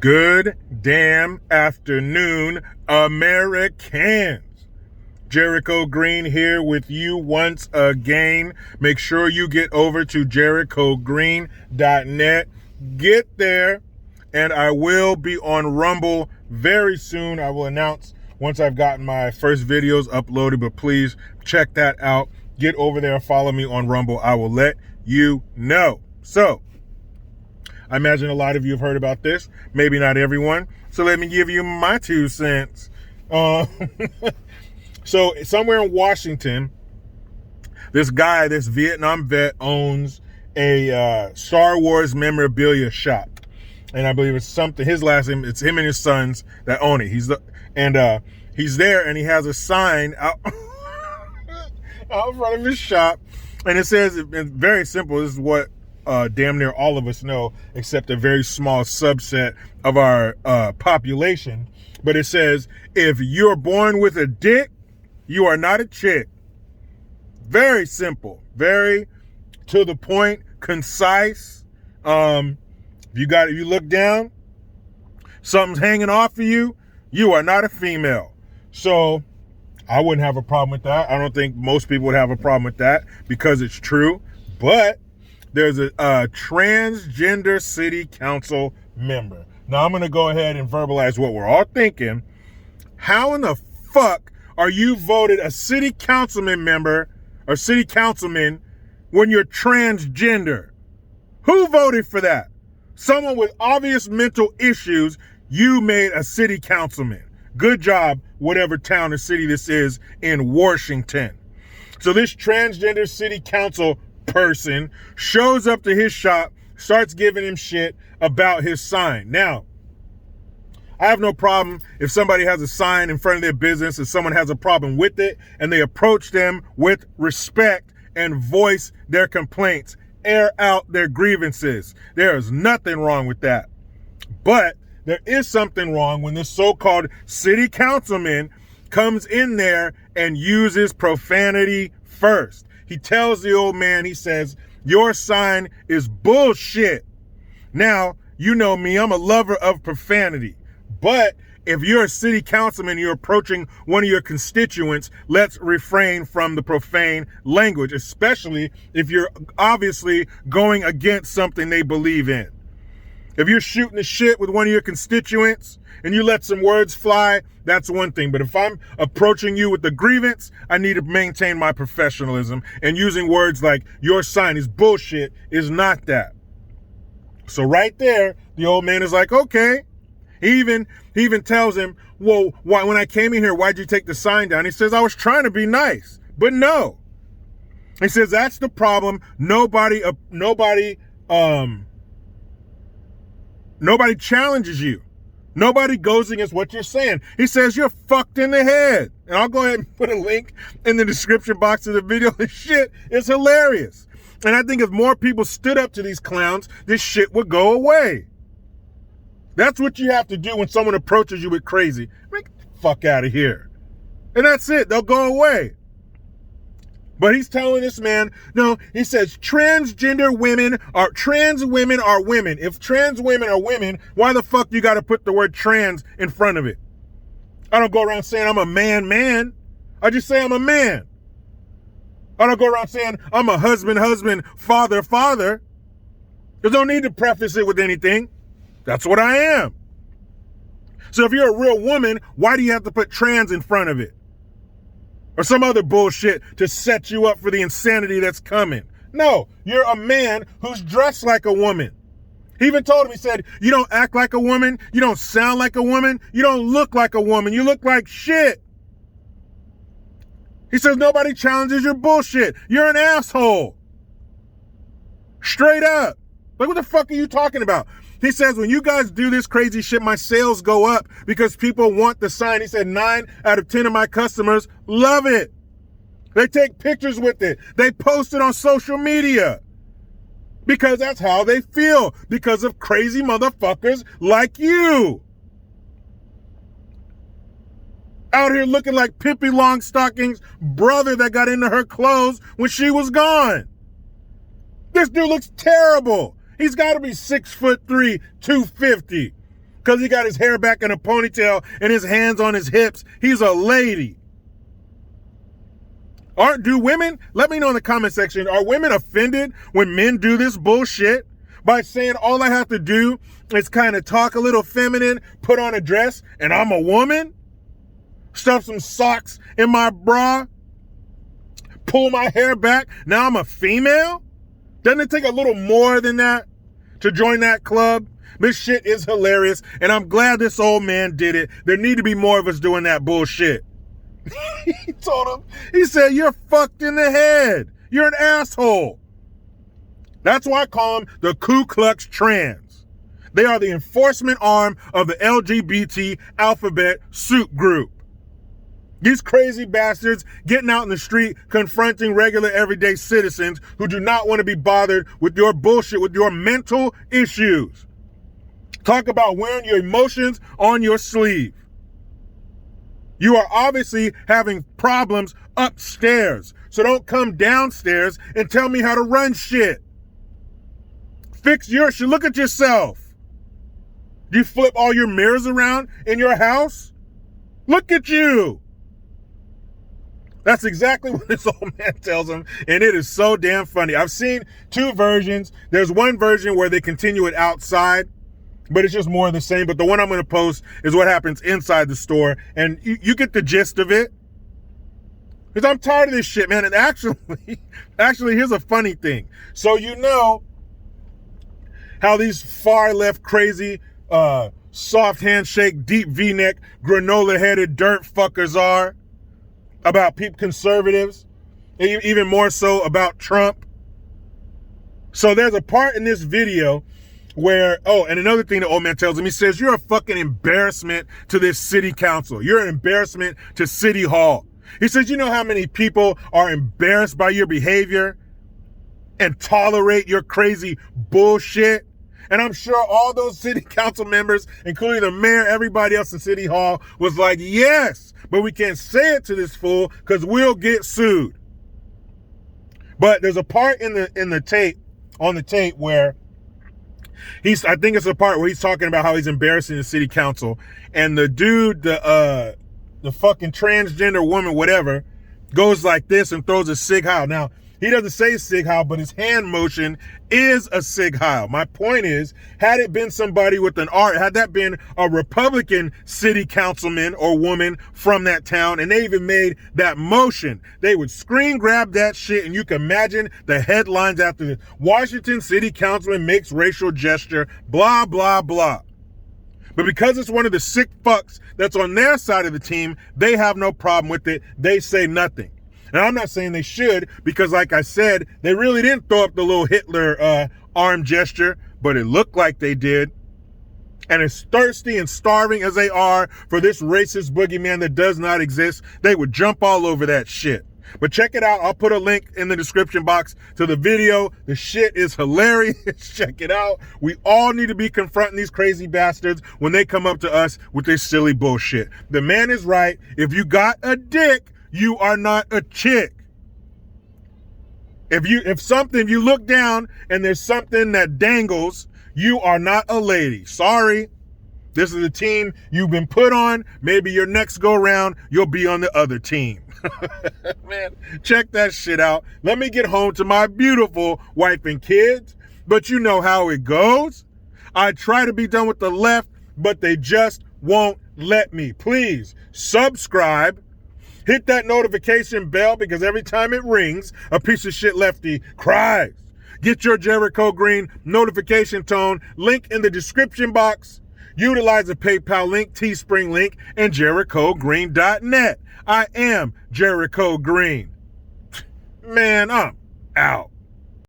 Good damn afternoon, Americans. Jericho Green here with you once again. Make sure you get over to jerichogreen.net. Get there, and I will be on Rumble very soon. I will announce once I've gotten my first videos uploaded, but please check that out. Get over there, follow me on Rumble. I will let you know. So, I imagine a lot of you have heard about this, maybe not everyone. So let me give you my 2 cents. So somewhere in Washington, this guy, this Vietnam vet, owns a Star Wars memorabilia shop. And I believe it's something, his last name, it's him and his sons that own it. He's there and he has a sign out, out in front of his shop. And it says, it's very simple, this is what damn near all of us know, except a very small subset of our population. But it says, if you're born with a dick, you are not a chick. Very simple, very to the point, concise. If you look down, something's hanging off of you, you are not a female. So I wouldn't have a problem with that. I don't think most people would have a problem with that because it's true. But there's a transgender city council member. Now I'm going to go ahead and verbalize what we're all thinking. How in the fuck are you voted a city councilman member or city councilman when you're transgender? Who voted for that? Someone with obvious mental issues, you made a city councilman. Good job, whatever town or city this is in Washington. So this transgender city council person shows up to his shop, starts giving him shit about his sign. Now, I have no problem if somebody has a sign in front of their business and someone has a problem with it and they approach them with respect and voice their complaints, air out their grievances. There is nothing wrong with that. But there is something wrong when this so-called city councilman comes in there and uses profanity first. He tells the old man, he says, your sign is bullshit. Now, you know me, I'm a lover of profanity. But if you're a city councilman, you're approaching one of your constituents, let's refrain from the profane language, especially if you're obviously going against something they believe in. If you're shooting the shit with one of your constituents and you let some words fly, that's one thing. But if I'm approaching you with a grievance, I need to maintain my professionalism. And using words like your sign is bullshit is not that. So right there, the old man is like, okay. He even tells him, well, why, when I came in here, why'd you take the sign down? He says, I was trying to be nice, but no. He says, that's the problem. Nobody challenges you. Nobody goes against what you're saying. He says, you're fucked in the head. And I'll go ahead and put a link in the description box of the video. This shit is hilarious. And I think if more people stood up to these clowns, this shit would go away. That's what you have to do when someone approaches you with crazy. Get the fuck out of here. And that's it. They'll go away. But he's telling this man, no, he says trans women are women. If trans women are women, why the fuck you got to put the word trans in front of it? I don't go around saying I'm a man. I just say I'm a man. I don't go around saying I'm a husband, father. There's no need to preface it with anything. That's what I am. So if you're a real woman, why do you have to put trans in front of it? Or some other bullshit to set you up for the insanity that's coming. No, you're a man who's dressed like a woman. He even told him, he said, you don't act like a woman, you don't sound like a woman, you don't look like a woman, you look like shit. He says nobody challenges your bullshit. You're an asshole. Straight up. Like, what the fuck are you talking about? He says, when you guys do this crazy shit, my sales go up because people want the sign. He said 9 out of 10 of my customers love it. They take pictures with it. They post it on social media because that's how they feel, because of crazy motherfuckers like you. Out here looking like Pippi Longstocking's brother that got into her clothes when she was gone. This dude looks terrible. He's got to be 6'3", 250. because he got his hair back in a ponytail and his hands on his hips. He's a lady. Do women, let me know in the comment section, are women offended when men do this bullshit by saying all I have to do is kind of talk a little feminine, put on a dress, and I'm a woman? Stuff some socks in my bra, pull my hair back, now I'm a female? Doesn't it take a little more than that to join that club? This shit is hilarious, and I'm glad this old man did it. There need to be more of us doing that bullshit. He told him, he said, you're fucked in the head. You're an asshole. That's why I call them the Ku Klux Trans. They are the enforcement arm of the LGBT alphabet soup group. These crazy bastards getting out in the street, confronting regular everyday citizens who do not want to be bothered with your bullshit, with your mental issues. Talk about wearing your emotions on your sleeve. You are obviously having problems upstairs, so don't come downstairs and tell me how to run shit. Fix your shit. Look at yourself. Do you flip all your mirrors around in your house? Look at you. That's exactly what this old man tells him, and it is so damn funny. I've seen two versions. There's one version where they continue it outside, but it's just more of the same. But the one I'm going to post is what happens inside the store, and you get the gist of it. Because I'm tired of this shit, man. And actually, here's a funny thing. So you know how these far left crazy, soft handshake, deep V-neck, granola-headed dirt fuckers are about conservatives, even more so about Trump. So there's a part in this video where, and another thing the old man tells him, he says, you're a fucking embarrassment to this city council. You're an embarrassment to City Hall. He says, you know how many people are embarrassed by your behavior and tolerate your crazy bullshit? And I'm sure all those city council members, including the mayor, everybody else in City Hall, was like, yes, but we can't say it to this fool because we'll get sued. But there's a part on the tape where I think it's a part where he's talking about how he's embarrassing the city council, and the dude, the fucking transgender woman, whatever, goes like this and throws a Sig Heil. Now, he doesn't say Sig Heil, but his hand motion is a Sig Heil. My point is, had it been somebody with an art, had that been a Republican city councilman or woman from that town, and they even made that motion, they would screen grab that shit, and you can imagine the headlines after this. Washington city councilman makes racial gesture, blah, blah, blah. But because it's one of the sick fucks that's on their side of the team, they have no problem with it. They say nothing. Now, I'm not saying they should, because like I said, they really didn't throw up the little Hitler arm gesture, but it looked like they did. And as thirsty and starving as they are for this racist boogeyman that does not exist, they would jump all over that shit. But check it out. I'll put a link in the description box to the video. The shit is hilarious. Check it out. We all need to be confronting these crazy bastards when they come up to us with this silly bullshit. The man is right. If you got a dick, you are not a chick. If you look down and there's something that dangles, you are not a lady. Sorry. This is the team you've been put on. Maybe your next go round, you'll be on the other team. Man, check that shit out. Let me get home to my beautiful wife and kids. But you know how it goes. I try to be done with the left, but they just won't let me. Please subscribe. Hit that notification bell, because every time it rings, a piece of shit lefty cries. Get your Jericho Green notification tone. Link in the description box. Utilize the PayPal link, Teespring link, and JerichoGreen.net. I am Jericho Green. Man, I'm out.